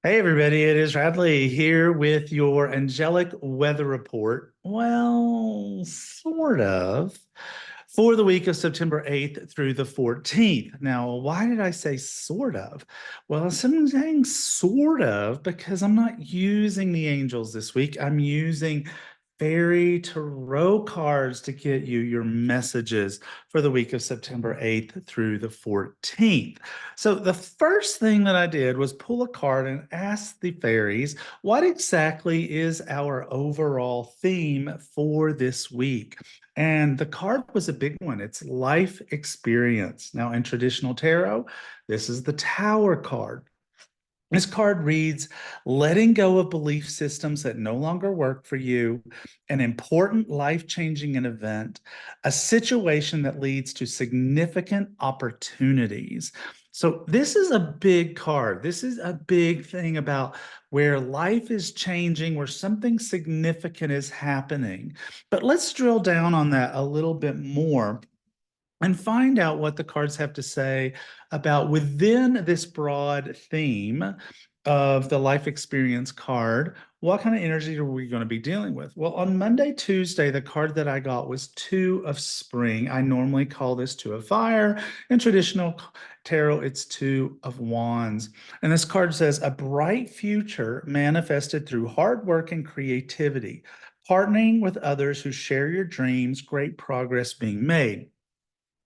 Hey everybody, it is Radleigh here with your Angelic Weather Report. Well, sort of, for the week of September 8th through the 14th. Now, why did I say sort of? Well, I'm saying sort of because I'm not using the angels this week. I'm using fairy tarot cards to get you your messages for the week of September 8th through the 14th. So the first thing that I did was pull a card and ask the fairies, what exactly is our overall theme for this week? And the card was a big one. It's life experience. Now, in traditional tarot, this is the Tower card. This card reads, letting go of belief systems that no longer work for you, an important life-changing event, a situation that leads to significant opportunities. So this is a big card. This is a big thing about where life is changing, where something significant is happening. But let's drill down on that a little bit more and find out what the cards have to say about within this broad theme of the life experience card. What kind of energy are we going to be dealing with? Well, on Monday, Tuesday, the card that I got was Two of Spring. I normally call this Two of Fire. In traditional tarot, it's Two of Wands. And this card says, a bright future manifested through hard work and creativity, partnering with others who share your dreams, great progress being made.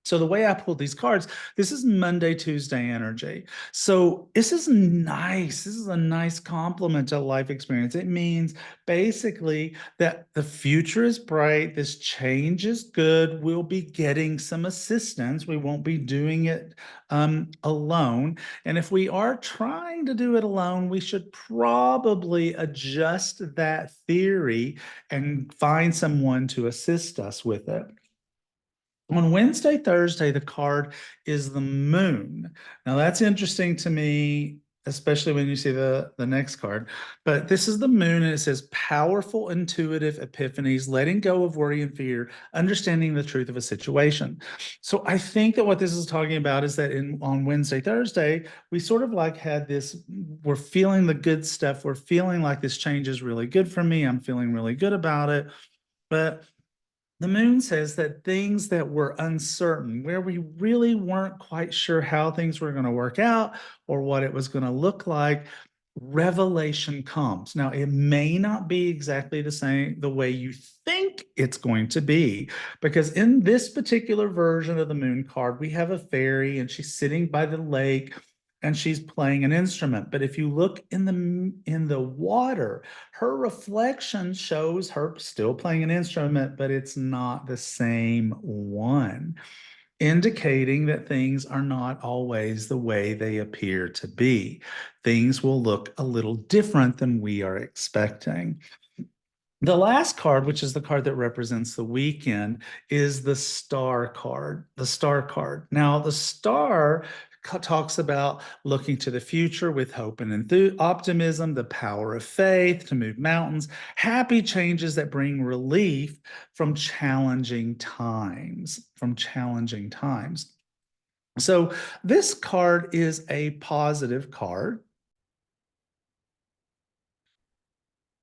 So the way I pulled these cards, this is Monday, Tuesday energy. So this is nice. This is a nice compliment to life experience. It means basically that the future is bright. This change is good. We'll be getting some assistance. We won't be doing it alone. And if we are trying to do it alone, we should probably adjust that theory and find someone to assist us with it. On Wednesday, Thursday, the card is the moon. Now that's interesting to me, especially when you see the next card. But this is the moon, and it says powerful, intuitive epiphanies, letting go of worry and fear, understanding the truth of a situation. So I think that what this is talking about is that on Wednesday, Thursday, we sort of like had this, we're feeling the good stuff. We're feeling like this change is really good for me. I'm feeling really good about it. But the moon says that things that were uncertain, where we really weren't quite sure how things were going to work out or what it was going to look like, revelation comes. Now, it may not be exactly the same, the way you think it's going to be, because in this particular version of the moon card, we have a fairy and she's sitting by the lake and she's playing an instrument. But if you look in the water, her reflection shows her still playing an instrument, but it's not the same one, indicating that things are not always the way they appear to be. Things will look a little different than we are expecting. The last card, which is the card that represents the weekend, is the star card, the star card. Now, the star talks about looking to the future with hope and optimism, the power of faith to move mountains, happy changes that bring relief from challenging times, So this card is a positive card,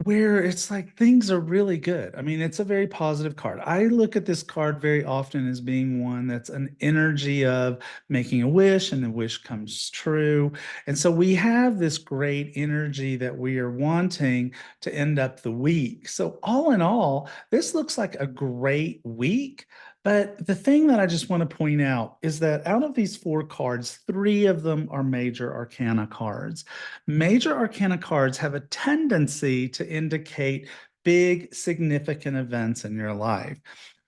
where it's like things are really good. I mean, it's a very positive card. I look at this card very often as being one that's an energy of making a wish and the wish comes true. And so we have this great energy that we are wanting to end up the week. So all in all, this looks like a great week. But the thing that I just want to point out is that out of these four cards, three of them are major arcana cards. Major arcana cards have a tendency to indicate big, significant events in your life.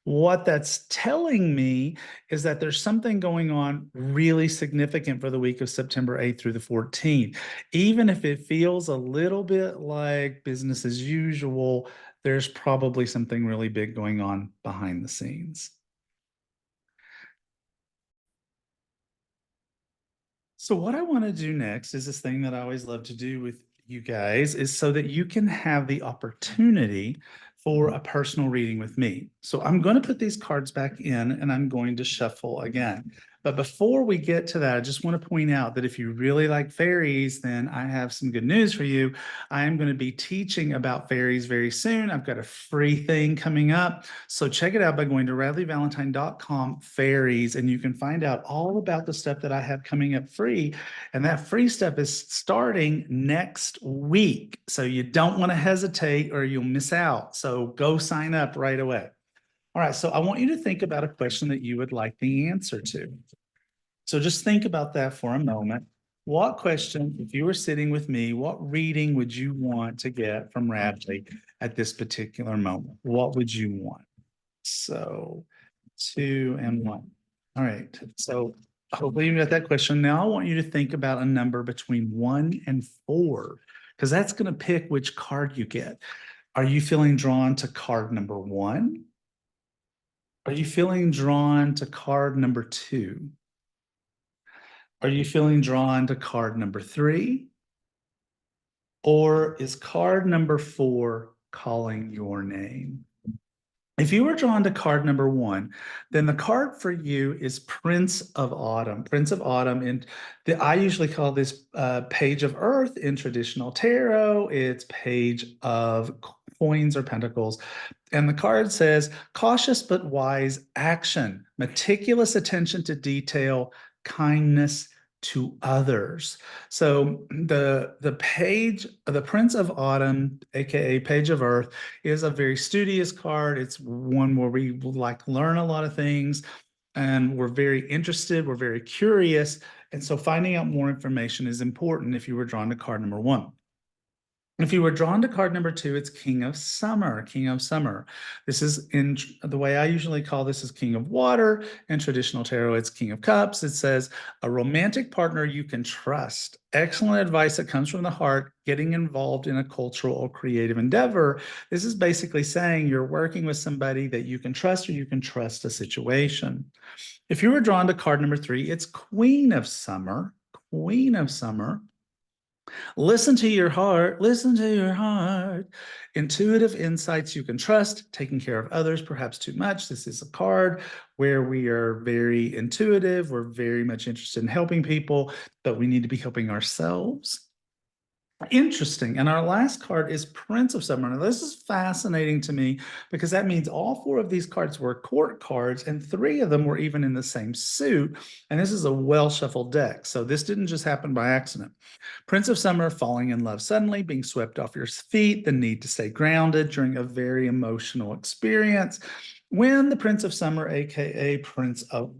What that's telling me is that there's something going on really significant for the week of September 8th through the 14th. Even if it feels a little bit like business as usual, there's probably something really big going on behind the scenes. So what I want to do next is this thing that I always love to do with you guys is so that you can have the opportunity for a personal reading with me. So I'm going to put these cards back in and I'm going to shuffle again. But before we get to that, I just want to point out that if you really like fairies, then I have some good news for you. I am going to be teaching about fairies very soon. I've got a free thing coming up. So check it out by going to radleighvalentine.com fairies, and you can find out all about the stuff that I have coming up free. And that free stuff is starting next week. So you don't want to hesitate or you'll miss out. So go sign up right away. All right, so I want you to think about a question that you would like the answer to. So just think about that for a moment. What question, if you were sitting with me, what reading would you want to get from Radleigh at this particular moment? What would you want? So 2 and 1. All right, so hopefully you got that question. Now I want you to think about a number between 1 and 4, because that's going to pick which card you get. Are you feeling drawn to card number 1? Are you feeling drawn to card number 2? Are you feeling drawn to card number 3? Or is card number 4 calling your name? If you were drawn to card number 1, then the card for you is Prince of Autumn. Prince of Autumn, and I usually call this Page of Earth in traditional tarot. It's Page of Coins or Pentacles. And the card says, cautious but wise action, meticulous attention to detail, kindness to others. So the page, the Prince of Autumn, aka Page of Earth, is a very studious card. It's one where we like learn a lot of things and we're very interested, we're very curious. And so finding out more information is important if you were drawn to card number 1. If you were drawn to card number 2, it's King of Summer, King of Summer. This is in the way I usually call this is King of Water. In traditional tarot, it's King of Cups. It says a romantic partner you can trust. Excellent advice that comes from the heart, getting involved in a cultural or creative endeavor. This is basically saying you're working with somebody that you can trust or you can trust a situation. If you were drawn to card number 3, it's Queen of Summer, Queen of Summer. Listen to your heart, listen to your heart. Intuitive insights you can trust, taking care of others, perhaps too much. This is a card where we are very intuitive. We're very much interested in helping people, but we need to be helping ourselves. Interesting. And our last card is Prince of Summer. Now, this is fascinating to me because that means all 4 of these cards were court cards and 3 of them were even in the same suit. And this is a well-shuffled deck. So this didn't just happen by accident. Prince of Summer, falling in love suddenly, being swept off your feet, the need to stay grounded during a very emotional experience. When the Prince of Summer, aka Prince of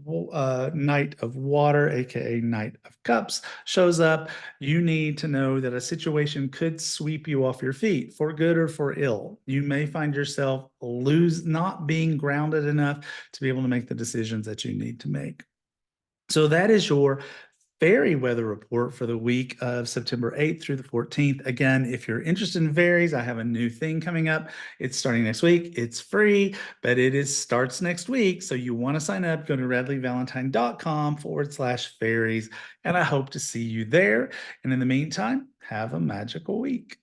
Knight of Water, aka Knight of Cups, shows up, you need to know that a situation could sweep you off your feet for good or for ill. You may find yourself not being grounded enough to be able to make the decisions that you need to make. So that is your fairy weather report for the week of September 8th through the 14th. Again, if you're interested in fairies, I have a new thing coming up. It's starting next week. It's free, but starts next week. So you want to sign up, go to radleighvalentine.com/fairies. And I hope to see you there. And in the meantime, have a magical week.